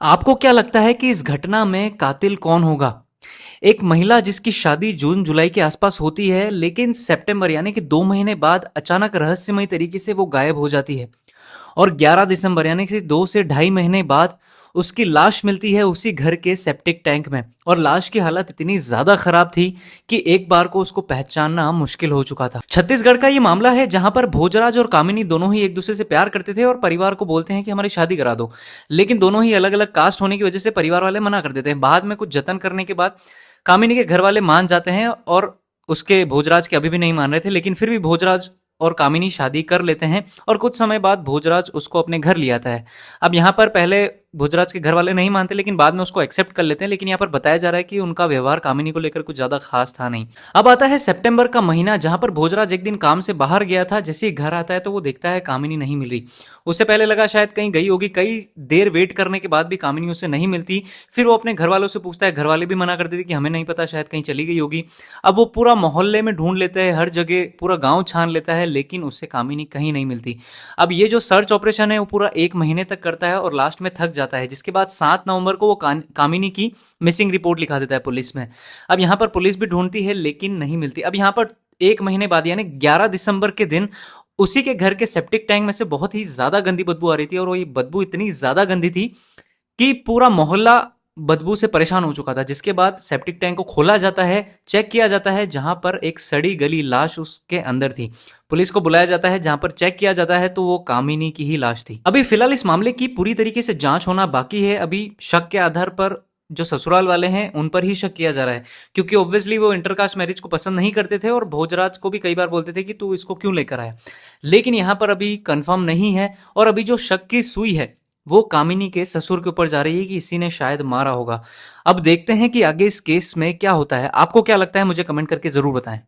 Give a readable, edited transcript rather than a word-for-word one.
आपको क्या लगता है कि इस घटना में कातिल कौन होगा? एक महिला जिसकी शादी जून जुलाई के आसपास होती है, लेकिन सितंबर यानी कि 2 महीने बाद अचानक रहस्यमय तरीके से वो गायब हो जाती है। और 11 दिसंबर यानी कि 2 से ढाई महीने बाद उसकी लाश मिलती है उसी घर के सेप्टिक टैंक में। और लाश की हालत इतनी ज्यादा खराब थी कि एक बार को उसको पहचानना मुश्किल हो चुका था। छत्तीसगढ़ का ये मामला है जहां पर भोजराज और कामिनी दोनों ही एक दूसरे से प्यार करते थे और परिवार को बोलते हैं कि हमारी शादी करा दो। लेकिन दोनों ही अलग अलग कास्ट होने की वजह से परिवार वाले मना कर देते हैं। बाद में कुछ जतन करने के बाद कामिनी के घर वाले मान जाते हैं और उसके भोजराज के अभी भी नहीं मान रहे थे, लेकिन फिर भी भोजराज और कामिनी शादी कर लेते हैं और कुछ समय बाद भोजराज उसको अपने घर ले आता है। अब यहाँ पर पहले भोजराज के घर वाले नहीं मानते, लेकिन बाद में उसको एक्सेप्ट कर लेते हैं। लेकिन यहाँ पर बताया जा रहा है कि उनका व्यवहार कामिनी को लेकर कुछ ज्यादा खास था नहीं। अब आता है सितंबर का महीना, जहां पर भोजराज एक दिन काम से बाहर गया था। जैसे ही घर आता है तो वो देखता है कामिनी नहीं मिल रही। उसे पहले लगा शायद कहीं गई होगी। कई देर वेट करने के बाद भी कामिनी उसे नहीं मिलती। फिर वो अपने घर वालों से पूछता है, घर वाले भी मना कर देते कि हमें नहीं पता, शायद कहीं चली गई होगी। अब वो पूरा मोहल्ले में ढूंढ लेता है, हर जगह पूरा गांव छान लेता है, लेकिन उससे कामिनी कहीं नहीं मिलती। अब ये जो सर्च ऑपरेशन है वो पूरा 1 महीने तक करता है और लास्ट में थक जाता है, जिसके बाद 7 नवंबर को वो कामिनी की मिसिंग रिपोर्ट लिखा देता है पुलिस में। अब यहाँ पर पुलिस भी ढूंढती है लेकिन नहीं मिलती। अब यहाँ पर 1 महीने बाद यानी 11 दिसंबर के दिन उसी के घर के सेप्टिक टैंक में से बहुत ही ज्यादा गंदी बदबू आ रही थी। और वो ये बदबू इतनी ज्यादा गंदी थी कि पूरा मोहल्ला बदबू से परेशान हो चुका था। जिसके बाद सेप्टिक टैंक को खोला जाता है, चेक किया जाता है, जहां पर एक सड़ी गली लाश उसके अंदर थी। पुलिस को बुलाया जाता है, जहां पर चेक किया जाता है तो वो कामिनी की ही लाश थी। अभी फिलहाल इस मामले की पूरी तरीके से जांच होना बाकी है। अभी शक के आधार पर जो ससुराल वाले हैं उन पर ही शक किया जा रहा है, क्योंकि ऑब्वियसली वो इंटरकास्ट मैरिज को पसंद नहीं करते थे और भोजराज को भी कई बार बोलते थे कि तू इसको क्यों लेकर आया। लेकिन यहां पर अभी कंफर्म नहीं है। और अभी जो शक की सुई है वो कामिनी के ससुर के ऊपर जा रही है कि इसी ने शायद मारा होगा। अब देखते हैं कि आगे इस केस में क्या होता है। आपको क्या लगता है, मुझे कमेंट करके जरूर बताएं।